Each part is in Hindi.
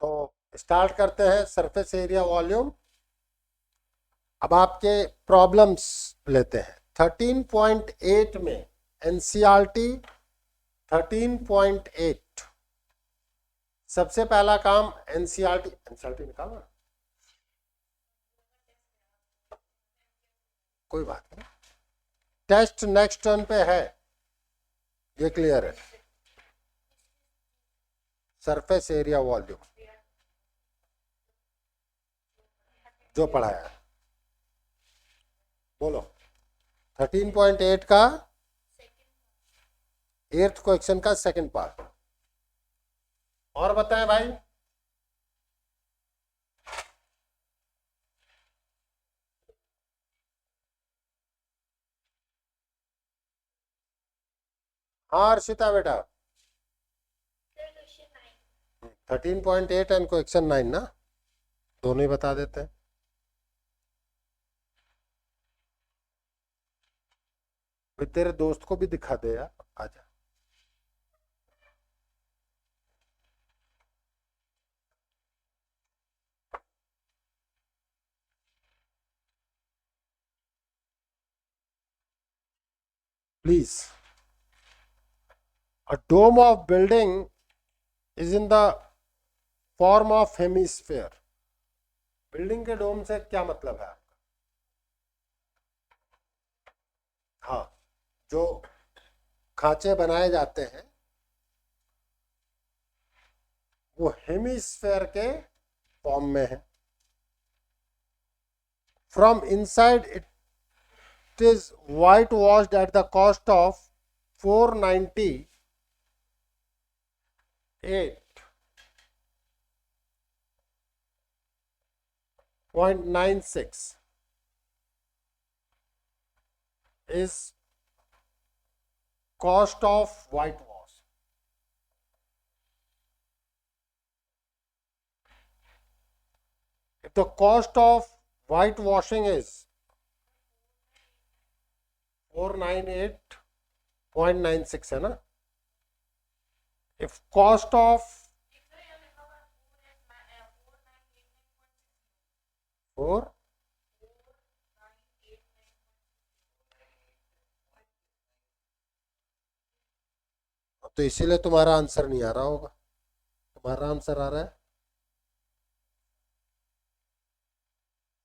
तो स्टार्ट करते हैं सरफेस एरिया वॉल्यूम। अब आपके प्रॉब्लम्स लेते हैं 13.8 में एनसीईआरटी 13.8। सबसे पहला काम एनसीईआरटी निकालना, कोई बात नहीं, टेस्ट नेक्स्ट टर्न पे है, ये क्लियर है। सरफेस एरिया वॉल्यूम जो पढ़ाया है, बोलो 13.8 का 8th क्वेश्चन का सेकंड पार्ट। और बताएं भाई, हाँ अर्षिता बेटा 13.8 एंड क्वेश्चन 9 ना, दोनों ही बता देते हैं। फिर तेरे दोस्त को भी दिखा दे यार, आजा। Please, a dome of building is in the form of hemisphere। Building के डोम से क्या मतलब है आपका? हाँ, जो खांचे बनाए जाते हैं वो हेमिस्फेयर के फॉर्म में है। From inside it is white washed at the cost of 498.96 is cost of whitewash। If the cost of whitewashing is 498.96 है ना, if cost of 4 तो इसीलिए तुम्हारा आंसर नहीं आ रहा होगा, तुम्हारा आंसर आ रहा है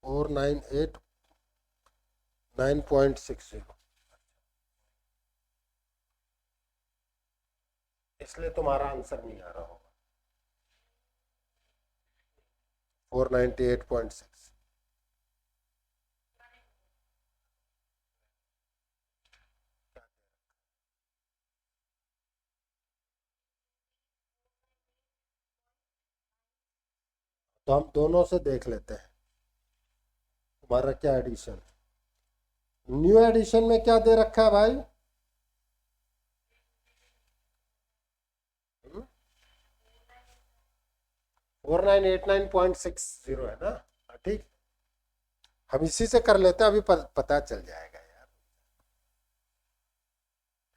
498.960, इसलिए तुम्हारा आंसर नहीं आ रहा होगा 498.6। तो हम दोनों से देख लेते हैं तुम्हारा क्या एडिशन है। न्यू एडिशन में क्या दे रखा है भाई? 4989.60 है ना, ठीक। हम इसी से कर लेते हैं, अभी पता चल जाएगा यार।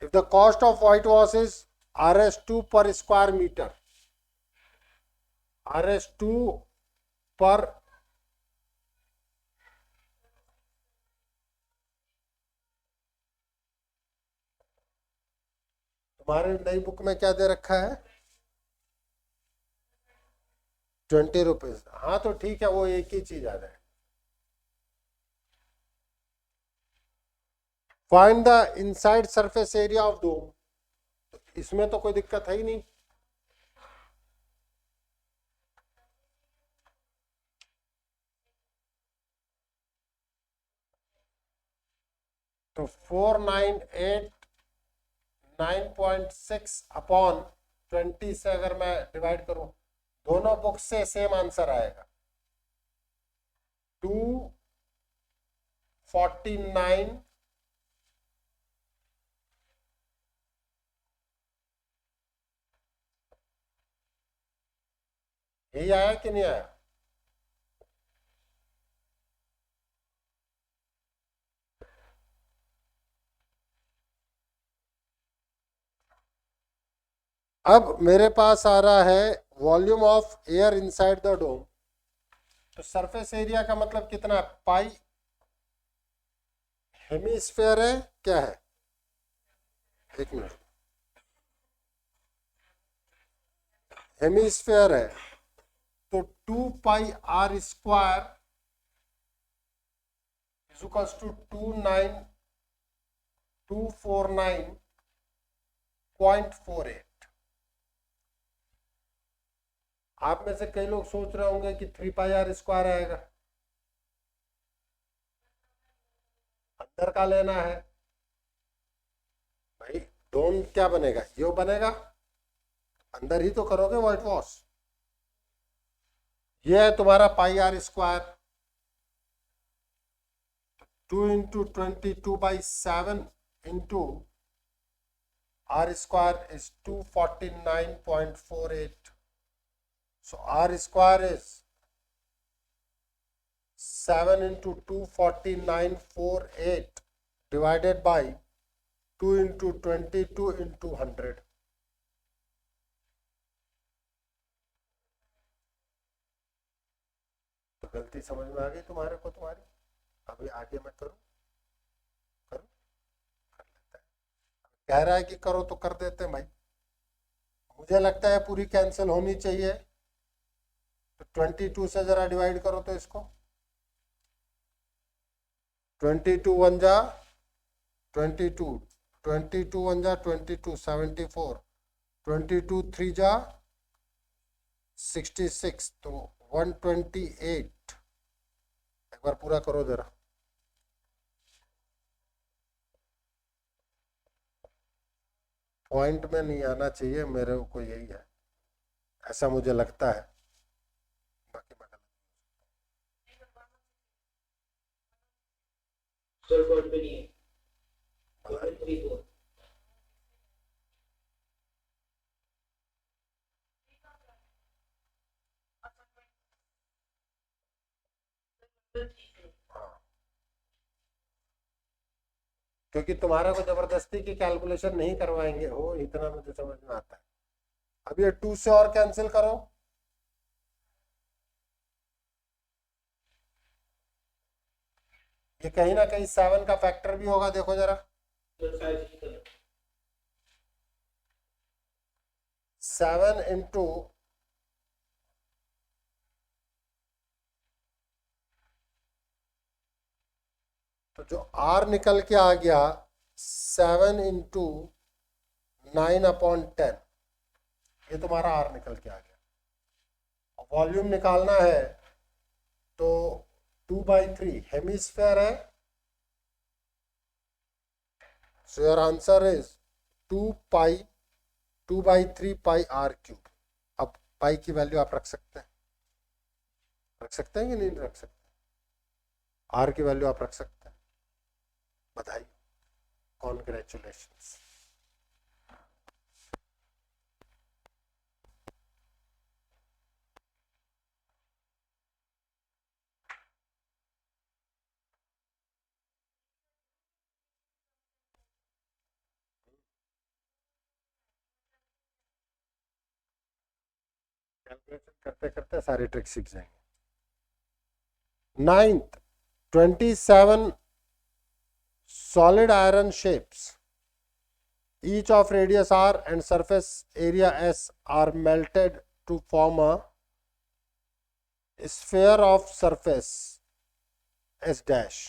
If the cost of white wash is RS2 पर स्क्वायर मीटर, RS2 पर तुम्हारे नई बुक में क्या दे रखा है? 20 रुपीज। हाँ तो ठीक है, वो एक ही चीज आ जाए। Find the inside surface area of dome, इसमें तो कोई दिक्कत है ही नहीं। तो 498.9.6 अपॉन 20 से अगर मैं डिवाइड करूं, दोनों बुक से सेम आंसर आएगा 249। यही आया कि नहीं आया? अब मेरे पास आ रहा है volume of air inside the dome, तो सरफेस एरिया का मतलब कितना है, पाई। हेमिस्फेयर है क्या है, एक मिनट, हेमिस्फेयर है तो 2 पाई r² इज इक्वल्स टू 29249.48। आप में से कई लोग सोच रहे होंगे कि 3 पाई r² आएगा, अंदर का लेना है भाई। डोम क्या बनेगा, यो बनेगा, अंदर ही तो करोगे व्हाइट वॉश। ये है तुम्हारा πr², 2 into 22/7 into r² is 249.48. So r² is 7 into 249.48 divided by 2 into 22 into 100. तो गलती समझ में आ गई तुम्हारे को तुम्हारी। अभी आगे मैं करूं, कर लेते हैं। कह रहा है कि करो तो कर देते हैं भाई। मुझे लगता है पूरी कैंसिल होनी चाहिए, तो 22 से जरा डिवाइड करो तो इसको। 22 1 जा 22, 22 1 जा 22, 74, 22 3 जा 66, तो 128। एक बार पूरा करो जरा। पॉइंट में नहीं आना चाहिए मेरे को, यही है, ऐसा मुझे लगता है, बाकी मैं गलत। क्योंकि तुम्हारा को जबरदस्ती की कैलकुलेशन नहीं करवाएंगे हो, इतना मुझे समझ में आता है। अब ये 2 से और कैंसिल करो, ये कहीं ना कहीं 7 का फैक्टर भी होगा, देखो जरा। 7 इंटू तो जो r निकल के आ गया 7 इंटू 9/10, ये तुम्हारा r निकल के आ गया। वॉल्यूम निकालना है तो 2/3 हेमिस्फेयर है, so your answer is 2/3 pi r³। अब पाई की वैल्यू आप रख सकते हैं, रख सकते हैं कि नहीं रख सकते, r की वैल्यू आप रख सकते हैं। बधाई, कॉन्ग्रेचुलेशंस। कैलकुलेशन करते करते सारे ट्रिक सीख जाएंगे। 9th, 27 solid iron shapes, each of radius r and surface area s are melted to form a sphere of surface s dash.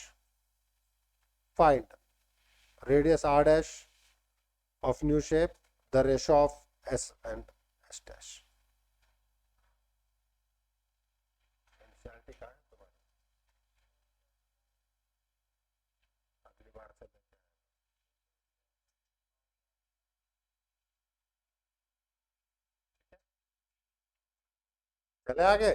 Find radius r dash of new shape, the ratio of s and s dash. चले आगे।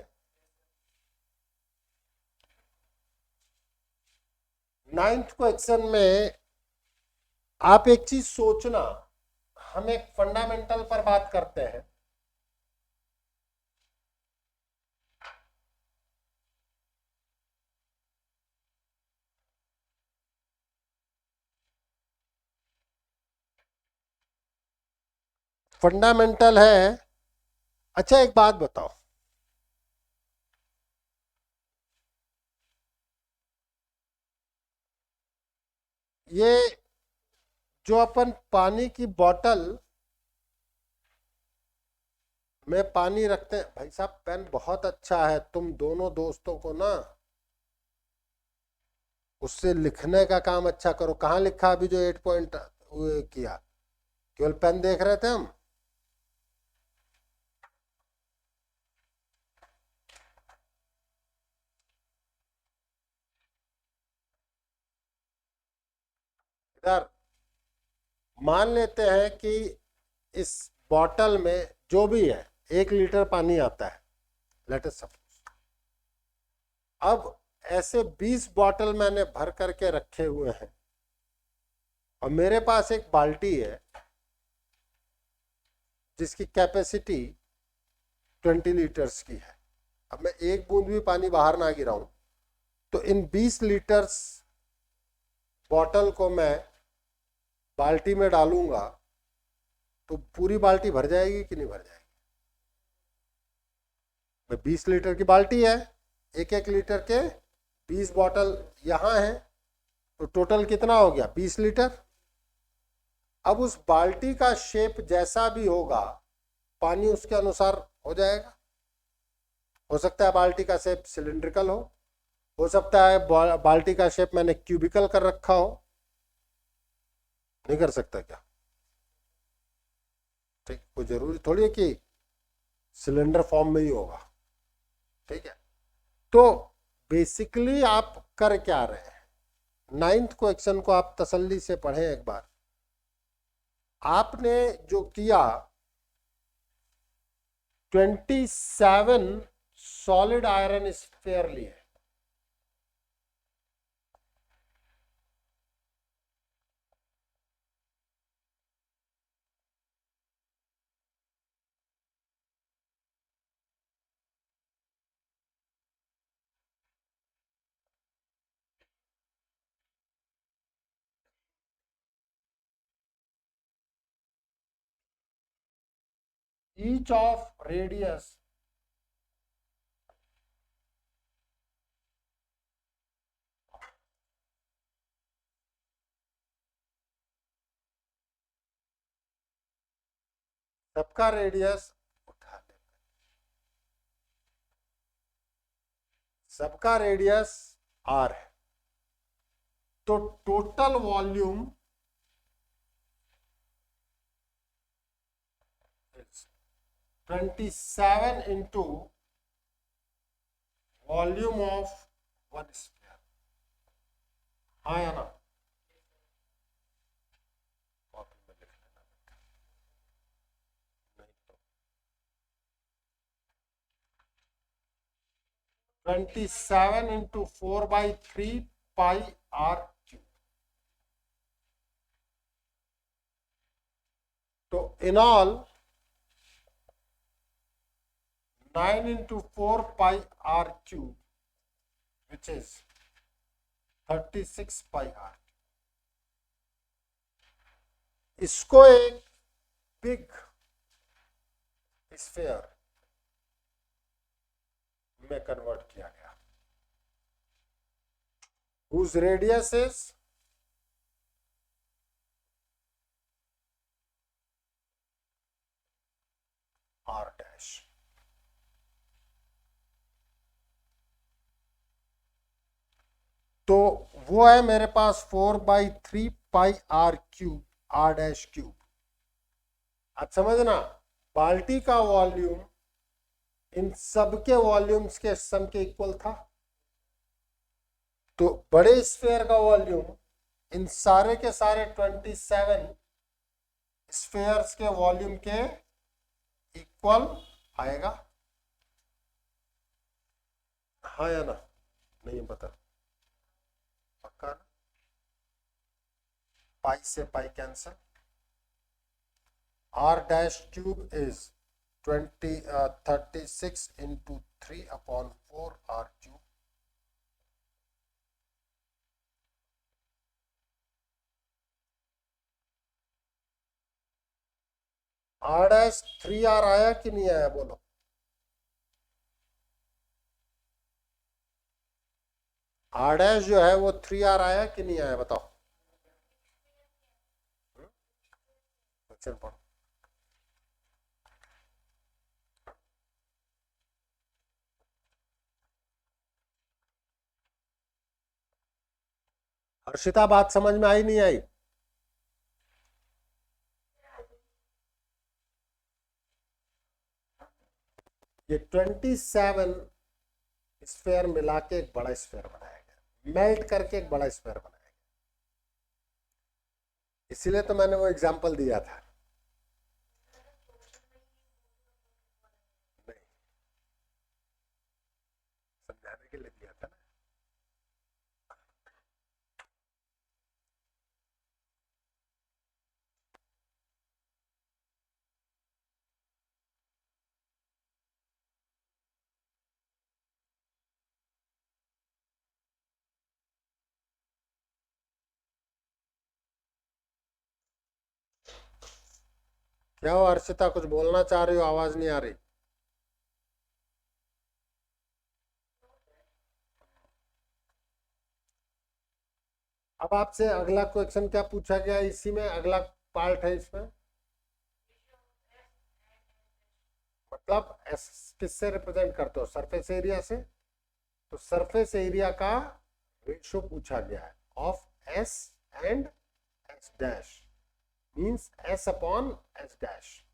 9th क्वेश्चन में आप एक चीज सोचना, हम एक फंडामेंटल पर बात करते हैं। फंडामेंटल है अच्छा एक बात बताओ, ये जो अपन पानी की बोतल में पानी रखते हैं, भाई साहब पेन बहुत अच्छा है, तुम दोनों दोस्तों को ना उससे लिखने का काम अच्छा करो। कहाँ लिखा अभी जो 8 पॉइंट किया? केवल पेन देख रहे थे हम। इधर मान लेते हैं कि इस बॉटल में जो भी है 1 लीटर पानी आता है, लेट अस सपोज। अब ऐसे 20 बॉटल मैंने भर करके रखे हुए हैं और मेरे पास एक बाल्टी है जिसकी कैपेसिटी 20 लीटर्स की है। अब मैं एक बूंद भी पानी बाहर ना गिराऊं तो इन 20 लीटर्स बॉटल को मैं बाल्टी में डालूंगा तो पूरी बाल्टी भर जाएगी कि नहीं भर जाएगी? 20 लीटर की बाल्टी है, 1-1 लीटर के 20 बॉटल यहां है, तो टोटल कितना हो गया? 20 लीटर। अब उस बाल्टी का शेप जैसा भी होगा पानी उसके अनुसार हो जाएगा। हो सकता है बाल्टी का शेप सिलिंड्रिकल हो सकता है बाल्टी का शेप मैंने क्यूबिकल कर रखा हो। नहीं कर सकता क्या? ठीक, कोई जरूरी थोड़ी है कि सिलेंडर फॉर्म में ही होगा। ठीक है, तो बेसिकली आप कर क्या रहे हैं? 9th क्वेश्चन को आप तसल्ली से पढ़ें एक बार। आपने जो किया 27 सॉलिड आयरन स्फीयर लिए। each of radius सबका रेडियस उठा ले, सबका रेडियस r है, तो total volume 27 into volume of 1 sphere. हाँ या ना? कॉपी में लिख लेना बेटा, नहीं तो 27 इंटू 4/3 पाई आर क्यूब। तो in all 9 into 4 pi R cube which is 36 pi R. इसको एक बिग स्फीयर में कन्वर्ट किया गया whose radius is r dash। तो वो है मेरे पास 4/3 pi R cube, R dash cube. अब समझना, बाल्टी का वॉल्यूम इन सबके वॉल्यूम्स के सम के इक्वल था, तो बड़े स्फीयर का वॉल्यूम इन सारे के सारे 27 स्फीयर्स के वॉल्यूम के इक्वल आएगा। हाँ या ना? नहीं पता, पक्का ना? पाई से पाई cancel, r dash cube is 36 into 3/4 r cube। r dash 3r आया कि नहीं आया बोलो? आर डैश जो है वो 3R आया कि नहीं आया बताओ। क्वेश्चन पढ़ो। हर्षिता बात समझ में आई नहीं आई? ये 27 स्फेयर मिला के एक बड़ा स्फेयर बनाया गया, मेल्ट करके एक बड़ा स्फेयर बनाया गया। इसीलिए तो मैंने वो एग्जांपल दिया था। नहीं, समझाने के लिए दिया था ना। क्या हो हर्षिता, कुछ बोलना चाह रही हो, आवाज नहीं आ रही? अब आपसे अगला क्वेश्चन क्या पूछा गया इसी में, अगला पार्ट है इसमें, मतलब एस किससे रिप्रेजेंट करते हो, सरफेस एरिया से। तो सरफेस एरिया का रेशियो पूछा गया है of S and S dash, means S upon S dash.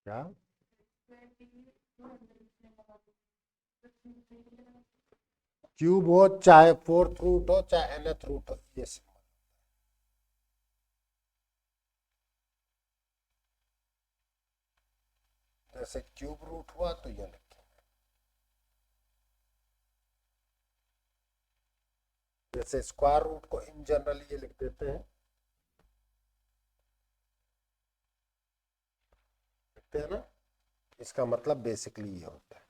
क्या क्यूब हो चाहे फोर्थ रूट हो चाहे nth रूट हो, ये सिंबल। जैसे क्यूब रूट हुआ तो ये लिखेंगे, जैसे स्क्वायर रूट को इन जनरल ये लिख देते हैं, लिखते हैं ना, इसका मतलब बेसिकली ये होता है।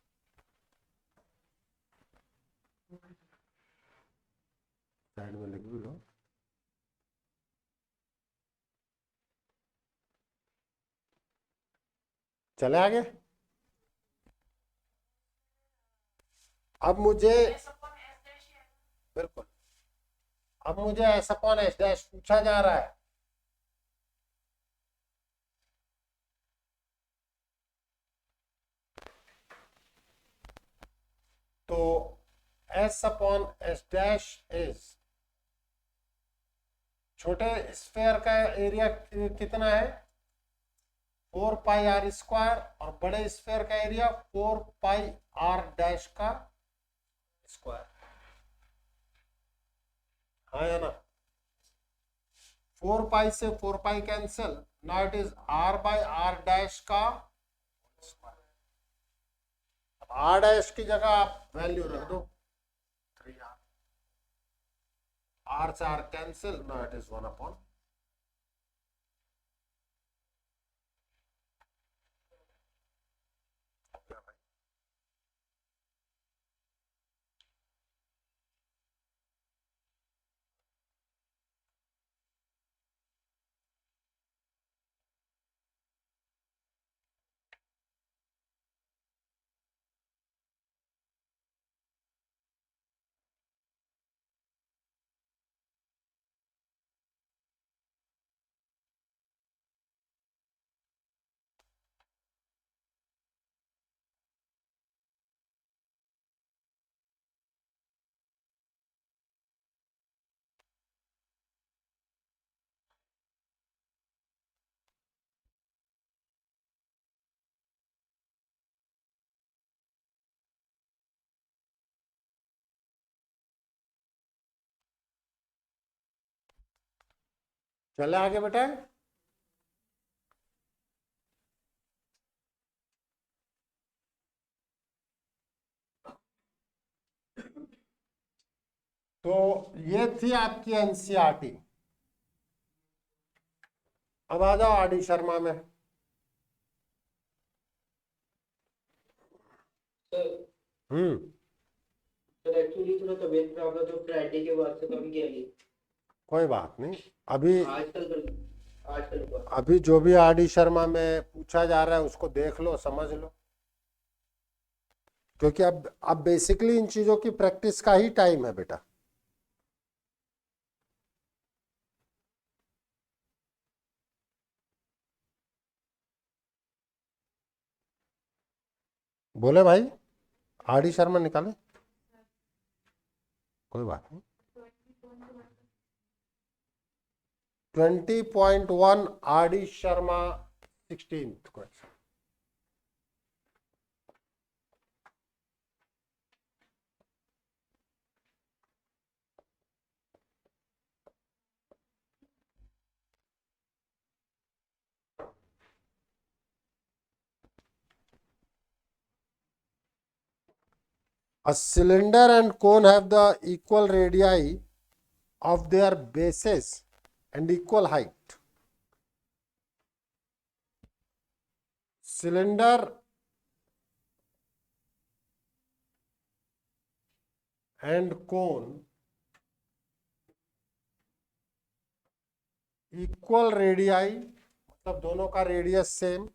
साइड में लिख भी लो। चले आगे। अब मुझे, बिल्कुल, अब मुझे एस अपॉन एस डैश पूछा जा रहा है। तो S upon S dash is, छोटे स्फेयर का एरिया कितना है 4 पाई r स्क्वायर, और बड़े स्फेयर का एरिया 4 पाई r डैश का स्क्वायर। हाँ या ना? 4 पाई से 4 pi cancel, now it is r/r dash का स्क्वायर। अब r डैश की जगह आप वैल्यू रख दो 3r, r से r cancel, now it is 1/, चले आगे बेटा। तो ये थी आपकी एनसीईआरटी। अब आ जाओ आर डी शर्मा में। सर हम्म। सर एक्चुअली थोड़ा तबीयत खराब है तो फ्राइडे के बाद से कम किया नहीं। कोई बात नहीं। अभी आजकल हुआ। अभी जो भी आर डी शर्मा में पूछा जा रहा है उसको देख लो, समझ लो, क्योंकि अब बेसिकली इन चीजों की प्रैक्टिस का ही टाइम है बेटा। बोले भाई, आर डी शर्मा निकाले, कोई बात नहीं। 20.1 R D Sharma 16th question. A cylinder and cone have the equal radii of their bases and equal height. Cylinder and cone equal radii, मतलब दोनों का radius same,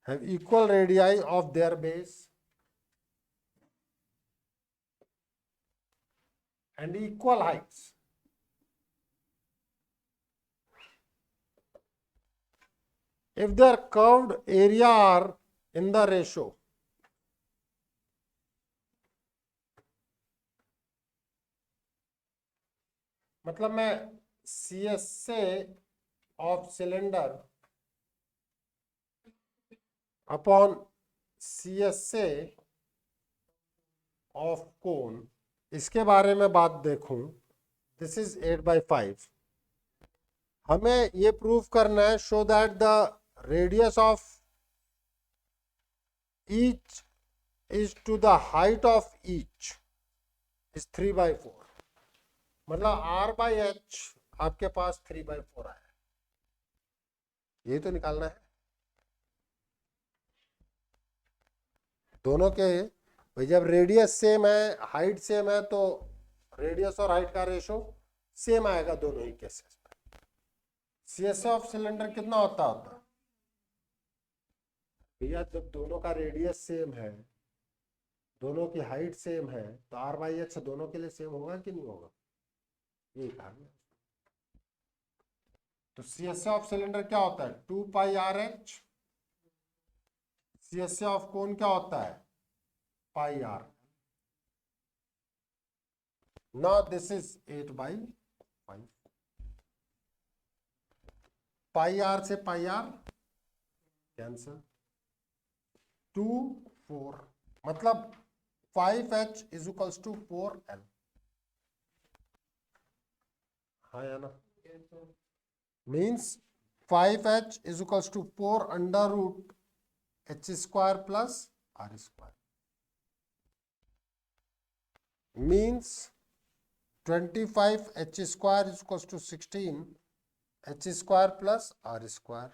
have equal radii of their base and equal heights. If their curved area are in the ratio, मतलब मैं CSA of cylinder upon CSA of cone, इसके बारे में बात देखूं, दिस इज 8/5। हमें ये प्रूव करना है, show that the radius of each is to the height of each is 3/4। मतलब R/H आपके पास 3/4 आया है, ये तो निकालना है दोनों के। भाई जब रेडियस सेम है, हाइट सेम है, तो रेडियस और हाइट का रेशो सेम आएगा दोनों ही केसेस में। सीएसए ऑफ सिलेंडर कितना होता है भैया? जब दोनों का रेडियस सेम है, दोनों की हाइट सेम है, तो R/H दोनों के लिए सेम होगा कि नहीं होगा? यही कहा गया। तो सीएसए ऑफ सिलेंडर क्या होता है? 2πRH। सीएसए ऑफ कोन क्या होता है? πR। Now this is 8/5। πR से πR कैंसल, 2 4, मतलब 5H is equals to 4L। हाँ या ना? Means 5H is equals to 4 under root H square plus R square. Means 25H square is equals to 16 H square plus R square.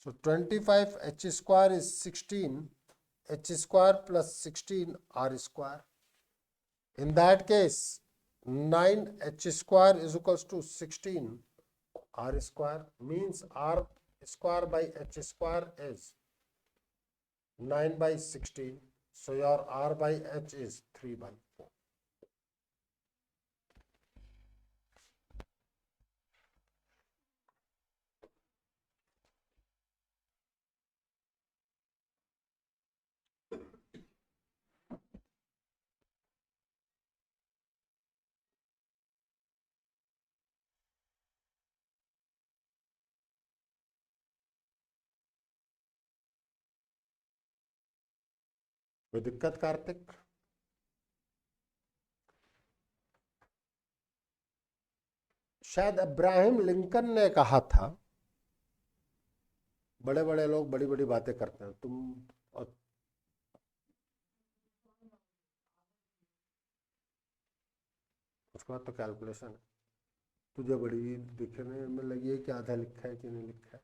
So 25H square is 16 H square plus 16 R square. In that case, 9H square is equals to 16 R square, means R square by H square is 9/16. So your R/H is 3/4. कोई दिक्कत कार्तिक? शायद अब्राहम लिंकन ने कहा था, बड़े बड़े लोग बड़ी बड़ी बातें करते हैं, तुम उसके बाद तो कैलकुलेशन है, तुझे बड़ी दिखने में लगी है कि आधा लिखा है कि नहीं लिखा है।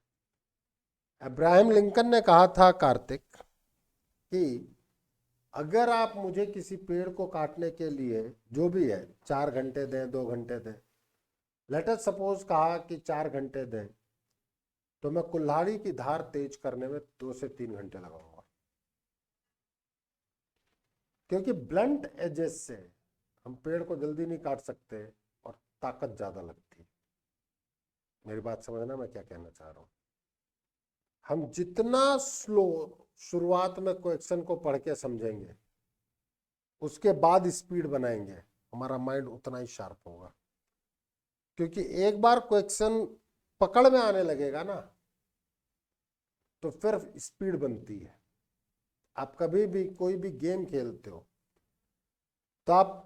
अब्राहम लिंकन ने कहा था कार्तिक कि अगर आप मुझे किसी पेड़ को काटने के लिए जो भी है 4 घंटे दें, 2 घंटे दें, लेट अस सपोज कहा कि 4 घंटे दें, तो मैं कुल्हाड़ी की धार तेज करने में 2 से 3 घंटे लगाऊंगा, क्योंकि ब्लंट एजेस से हम पेड़ को जल्दी नहीं काट सकते और ताकत ज्यादा लगती है। मेरी बात समझना मैं क्या कहना चाह रहा हूं। हम जितना स्लो शुरुआत में क्वेश्चन को पढ़ के समझेंगे, उसके बाद स्पीड बनाएंगे, हमारा माइंड उतना ही शार्प होगा। क्योंकि एक बार क्वेश्चन पकड़ में आने लगेगा ना, तो फिर स्पीड बनती है। आप कभी भी कोई भी गेम खेलते हो तो आप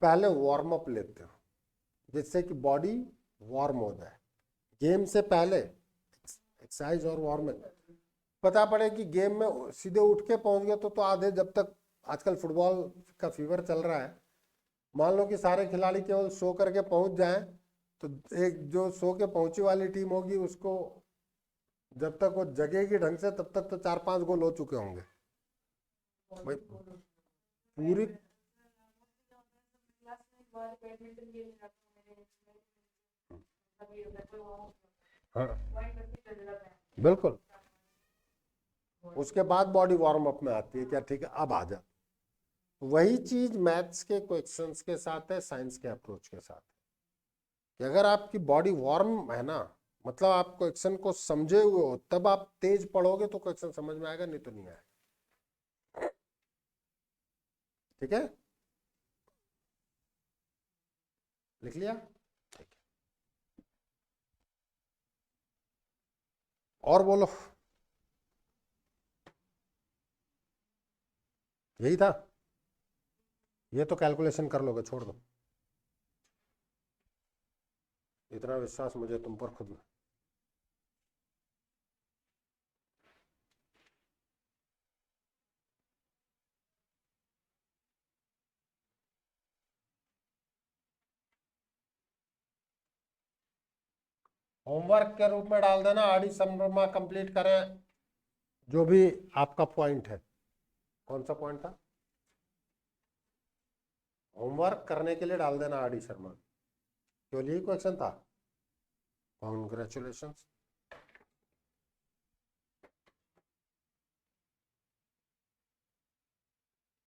पहले वार्म अप लेते हो, जिससे कि बॉडी वार्म हो जाए। गेम से पहले एक्सरसाइज और वार्म अप, पता पड़े कि गेम में सीधे उठ के पहुंच गए तो आधे, जब तक आजकल फुटबॉल का फीवर चल रहा है, मान लो कि सारे खिलाड़ी केवल सो करके पहुंच जाएं, तो एक जो सो के पहुंची वाली टीम होगी उसको जब तक वो जगेगी ढंग से तब तक तो 4-5 गोल हो चुके होंगे भाई। पूरी हाँ बिल्कुल, उसके बाद बॉडी वार्म अप में आती है, क्या ठीक है अब आ जा। वही चीज मैथ्स के क्वेश्चंस के साथ है, साइंस के अप्रोच के साथ है, कि अगर आपकी बॉडी वार्म है ना, मतलब आप क्वेश्चन को समझे हुए हो, तब आप तेज पढ़ोगे तो क्वेश्चन समझ में आएगा, नहीं तो नहीं आएगा। ठीक है, लिख लिया? ठीक है, और बोलो। यही था, ये तो कैलकुलेशन कर लोगे, छोड़ दो, इतना विश्वास मुझे तुम पर खुद में। होमवर्क के रूप में डाल देना, आड़ी समरमा कंप्लीट करें, जो भी आपका पॉइंट है। कौन सा पॉइंट था? होमवर्क करने के लिए डाल देना आड़ी शर्मा, केवल यही क्वेश्चन था। कॉन्ग्रेचुलेशन।